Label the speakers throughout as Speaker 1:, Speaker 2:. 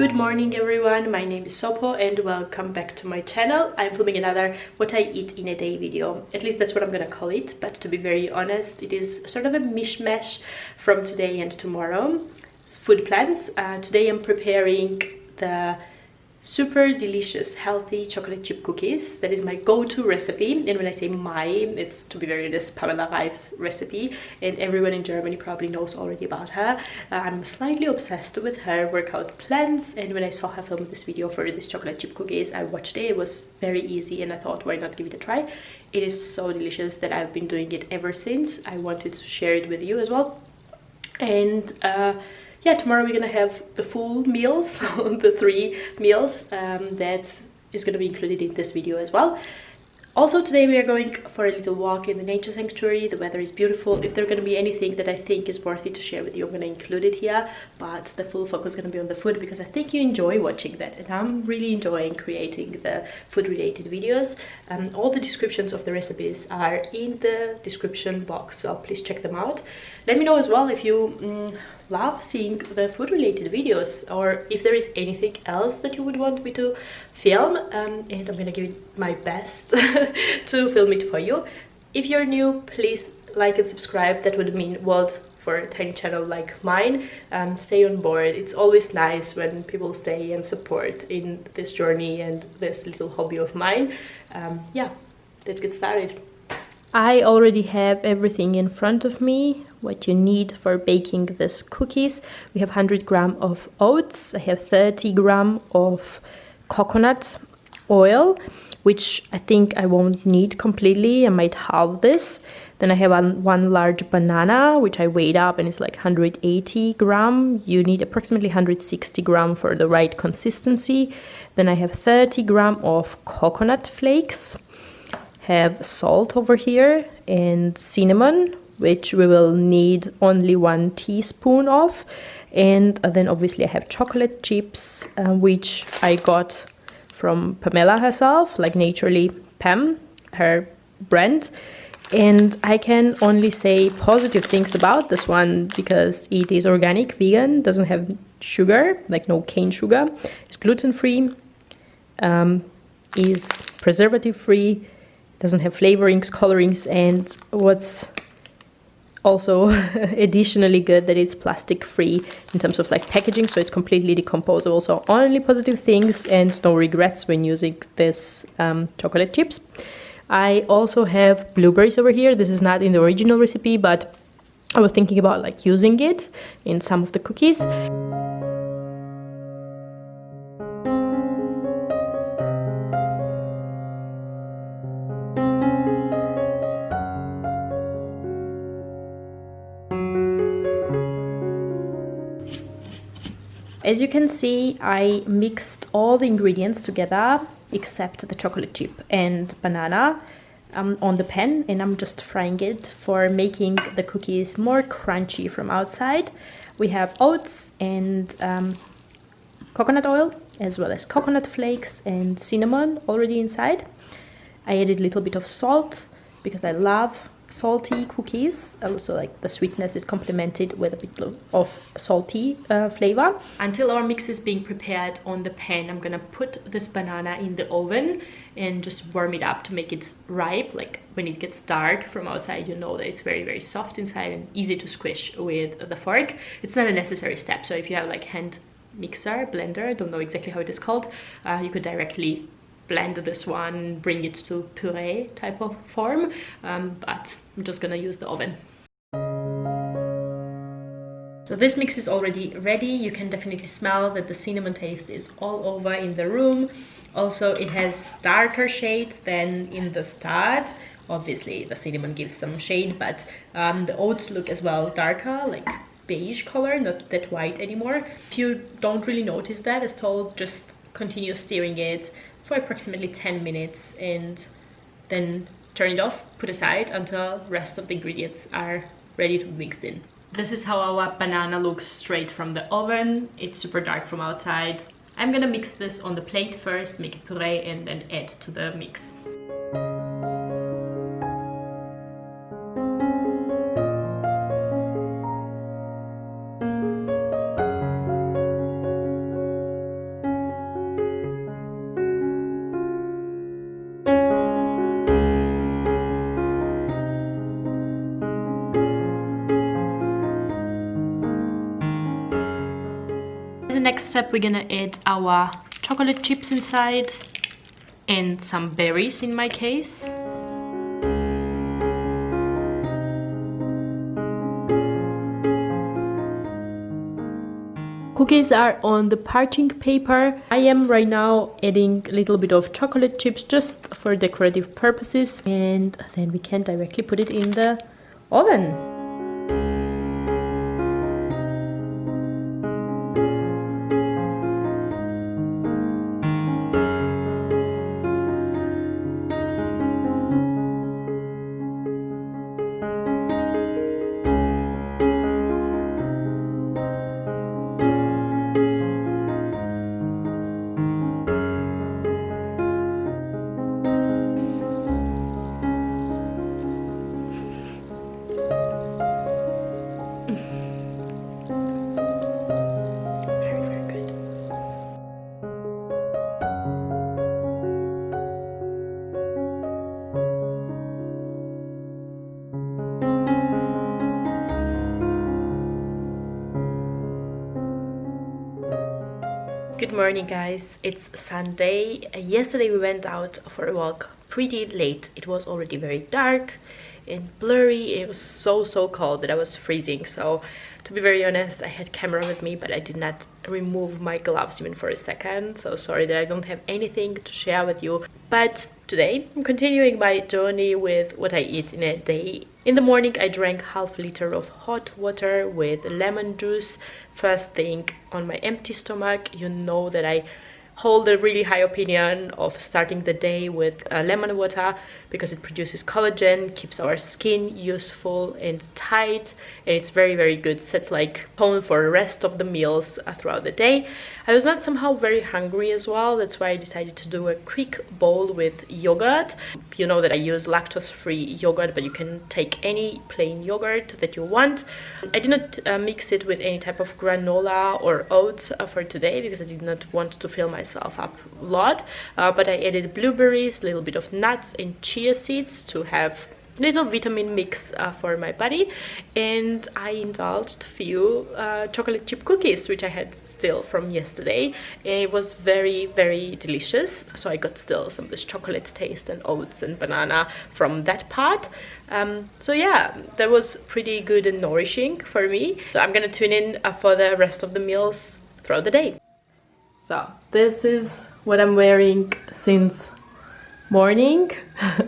Speaker 1: Good morning everyone, my name is Sopo and welcome back to my channel. I'm filming another what I eat in a day video. At least that's what I'm gonna call it, but to be very honest, it is sort of a mishmash from today and tomorrow. Food plans. Today I'm preparing the super delicious healthy chocolate chip cookies. That is my go-to recipe, and when I say my, it's, to be very honest, Pamela Reif's recipe, and everyone in Germany probably knows already about her. I'm slightly obsessed with her workout plans, and when I saw her film this video for these chocolate chip cookies, I watched it. It was very easy and I thought, why not give it a try. It is so delicious that I've been doing it ever since. I wanted to share it with you as well. And yeah, tomorrow we're gonna have the full meals, the 3 meals that is gonna be included in this video as well. Also today we are going for a little walk in the nature sanctuary. The weather is beautiful. If there's gonna be anything that I think is worthy to share with you, I'm gonna include it here, but the full focus is gonna be on the food because I think you enjoy watching that, and I'm really enjoying creating the food related videos. All the descriptions of the recipes are in the description box, so please check them out. Let me know as well if you love seeing the food related videos, or if there is anything else that you would want me to film, and I'm gonna give it my best to film it for you. If you're new, please like and subscribe. That would mean world for a tiny channel like mine. Stay on board. It's always nice when people stay and support in this journey and this little hobby of mine. Yeah, let's get started. I already have everything in front of me, what you need for baking these cookies. We have 100 grams of oats. I have 30 grams of coconut oil, which I think I won't need completely. I might halve this. Then I have one large banana, which I weighed up, and it's like 180 grams. You need approximately 160 grams for the right consistency. Then I have 30 grams of coconut flakes. Have salt over here and cinnamon, which we will need only 1 teaspoon of. And then obviously I have chocolate chips, which I got from Pamela herself, like Naturally Pam, her brand. And I can only say positive things about this one because it is organic, vegan, doesn't have sugar, like no cane sugar, it's gluten-free, is preservative-free, doesn't have flavorings, colorings, and what's also additionally good that it's plastic free in terms of like packaging, so it's completely decomposable. So only positive things and no regrets when using this chocolate chips. I also have blueberries over here. This is not in the original recipe, but I was thinking about like using it in some of the cookies. As you can see, I mixed all the ingredients together except the chocolate chip and banana on the pan, and I'm just frying it for making the cookies more crunchy from outside. We have oats and coconut oil, as well as coconut flakes and cinnamon already inside. I added a little bit of salt because I love salty cookies. Also, like the sweetness is complemented with a bit of salty flavor. Until our mix is being prepared on the pan, I'm gonna put this banana in the oven and just warm it up to make it ripe. Like when it gets dark from outside, you know that it's very, very soft inside and easy to squish with the fork. It's not a necessary step, so if you have like hand mixer, blender, I don't know exactly how it is called, you could directly blend this one, bring it to puree type of form, but I'm just gonna use the oven. So this mix is already ready. You can definitely smell that the cinnamon taste is all over in the room. Also, it has darker shade than in the start. Obviously the cinnamon gives some shade, but the oats look as well darker, like beige color, not that white anymore. If you don't really notice that, as told, just continue stirring it for approximately 10 minutes and then turn it off, put aside until the rest of the ingredients are ready to be mixed in. This is how our banana looks straight from the oven. It's super dark from outside. I'm gonna mix this on the plate first, make a puree, and then add to the mix. next step, we're gonna add our chocolate chips inside and some berries in my case. Cookies are on the parching paper. I am right now adding a little bit of chocolate chips just for decorative purposes, and then we can directly put it in the oven. Good morning, guys. It's Sunday. Yesterday we went out for a walk pretty late. It was already very dark and blurry. It was so cold that I was freezing. So to be very honest, I had camera with me, but I did not remove my gloves even for a second. So sorry that I don't have anything to share with you. But today I'm continuing my journey with what I eat in a day. In the morning I drank half a liter of hot water with lemon juice first thing on my empty stomach. You know that I hold a really high opinion of starting the day with lemon water because it produces collagen, keeps our skin useful and tight, and it's very good. Sets like tone for the rest of the meals throughout the day. I was not somehow very hungry as well. That's why I decided to do a quick bowl with yogurt. You know that I use lactose-free yogurt, but you can take any plain yogurt that you want. I did not mix it with any type of granola or oats for today because I did not want to fill myself up a lot, but I added blueberries, a little bit of nuts and chia seeds to have little vitamin mix for my body, and I indulged a few chocolate chip cookies which I had still from yesterday. It was very delicious, so I got still some of this chocolate taste and oats and banana from that part. So yeah, that was pretty good and nourishing for me. So I'm gonna tune in for the rest of the meals throughout the day. So this is what I'm wearing since morning,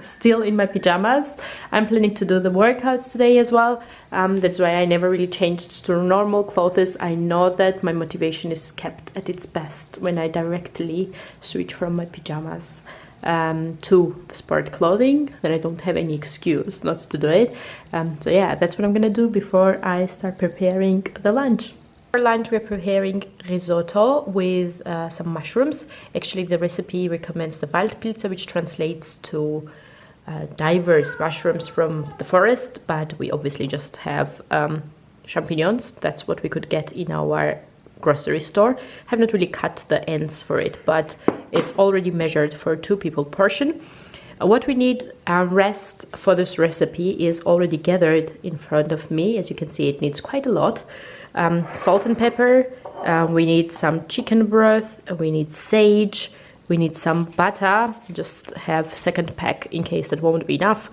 Speaker 1: still in my pajamas. I'm planning to do the workouts today as well. That's why I never really changed to normal clothes. I know that my motivation is kept at its best when I directly switch from my pajamas to the sport clothing, that I don't have any excuse not to do it. So yeah, that's what I'm gonna do before I start preparing the lunch. For lunch we're preparing risotto with some mushrooms. Actually the recipe recommends the Waldpilze, which translates to diverse mushrooms from the forest, but we obviously just have champignons. That's what we could get in our grocery store. I have not really cut the ends for it, but it's already measured for 2 people portion. What we need rest for this recipe is already gathered in front of me. As you can see, it needs quite a lot. Salt and pepper, we need some chicken broth, we need sage, we need some butter, just have second pack in case that won't be enough.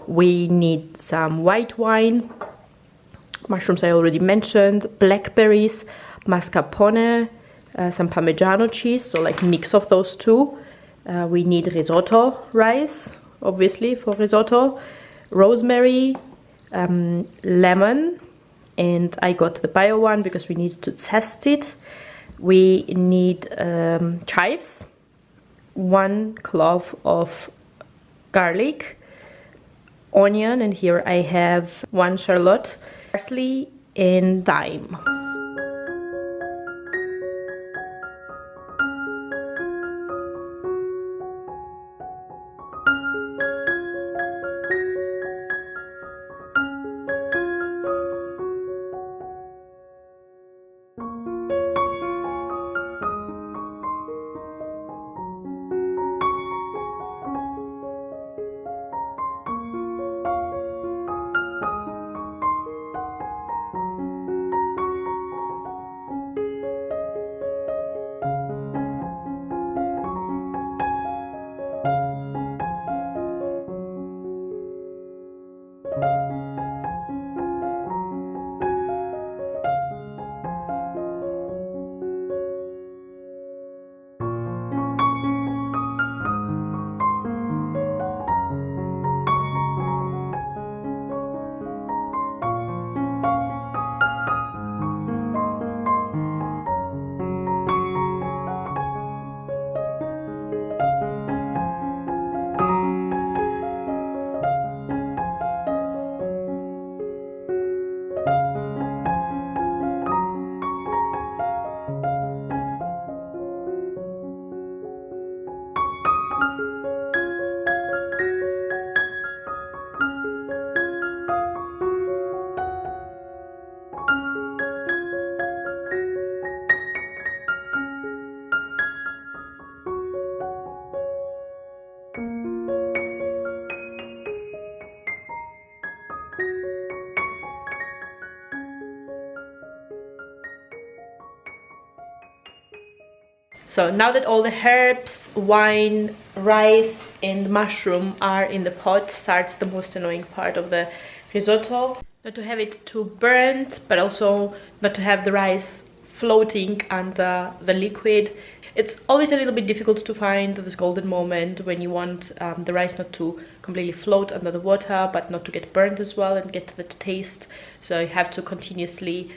Speaker 1: We need some white wine, mushrooms I already mentioned, blackberries, mascarpone, some Parmigiano cheese, so like mix of those two. We need risotto rice, obviously for risotto, rosemary, lemon, and I got the bio one because we need to test it. We need chives, 1 clove of garlic, onion, and here I have 1 shallot, parsley, and thyme. So now that all the herbs, wine, rice and mushroom are in the pot, starts the most annoying part of the risotto. Not to have it too burnt, but also not to have the rice floating under the liquid. It's always a little bit difficult to find this golden moment when you want the rice not to completely float under the water, but not to get burnt as well and get the taste. So you have to continuously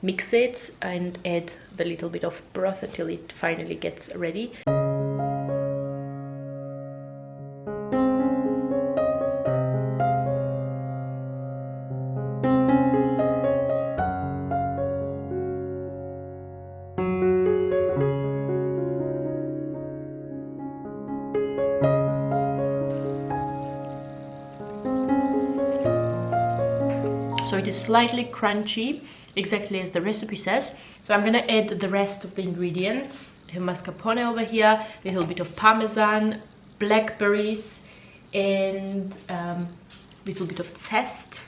Speaker 1: mix it and add the little bit of broth until it finally gets ready. So it is slightly crunchy, exactly as the recipe says. So I'm gonna add the rest of the ingredients. I have mascarpone over here, a little bit of parmesan, blackberries, and a little bit of zest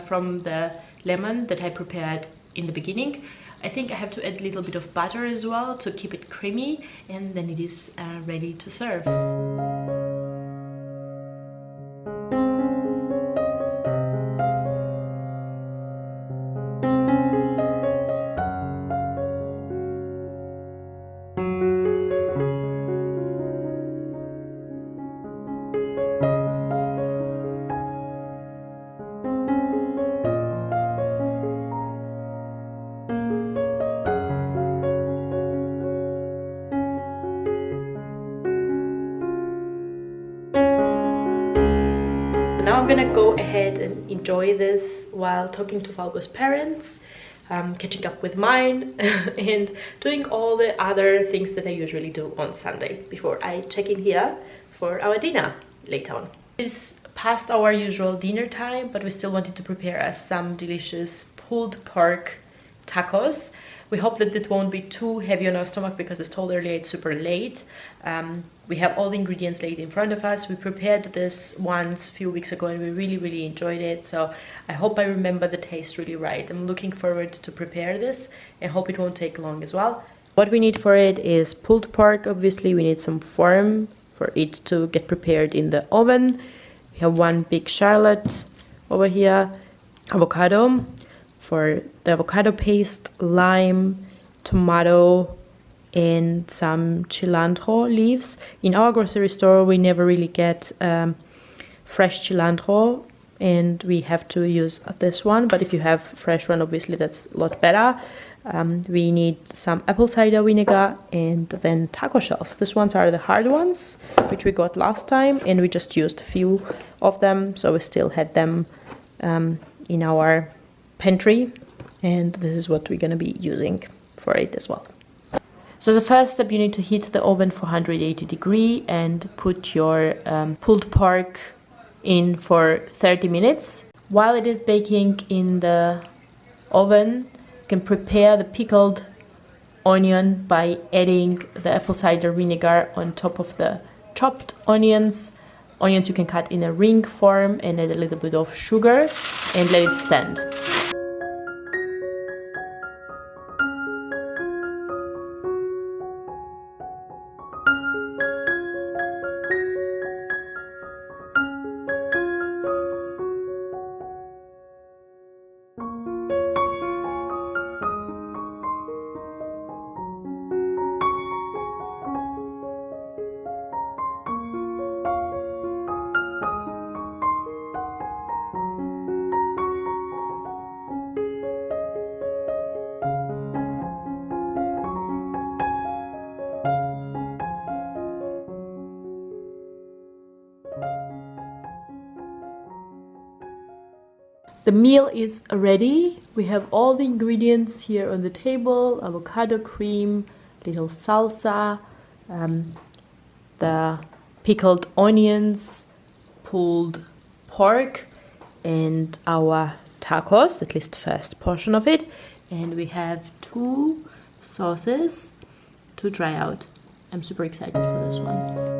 Speaker 1: from the lemon that I prepared in the beginning. I think I have to add a little bit of butter as well to keep it creamy, and then it is ready to serve. Now I'm gonna go ahead and enjoy this while talking to Valgo's parents, catching up with mine and doing all the other things that I usually do on Sunday before I check in here for our dinner later on. It's past our usual dinner time, but we still wanted to prepare us some delicious pulled pork tacos. We hope that it won't be too heavy on our stomach because, as told earlier, it's super late. We have all the ingredients laid in front of us. We prepared this once a few weeks ago and we really enjoyed it. So I hope I remember the taste really right. I'm looking forward to prepare this and hope it won't take long as well. What we need for it is pulled pork. Obviously, we need some foam for it to get prepared in the oven. We have one big shallot over here, avocado. For the avocado paste, lime, tomato, and some cilantro leaves. In our grocery store, we never really get fresh cilantro, and we have to use this one. But if you have fresh one, obviously that's a lot better. We need some apple cider vinegar and then taco shells. These ones are the hard ones, which we got last time, and we just used a few of them, so we still had them in our pantry, and this is what we're going to be using for it as well. So the first step, you need to heat the oven for 180 degrees and put your pulled pork in for 30 minutes. While it is baking in the oven, you can prepare the pickled onion by adding the apple cider vinegar on top of the chopped onions. Onions you can cut in a ring form and add a little bit of sugar and let it stand. The meal is ready. We have all the ingredients here on the table: avocado cream, little salsa, the pickled onions, pulled pork, and our tacos, at least the first portion of it. And we have 2 sauces to try out. I'm super excited for this one.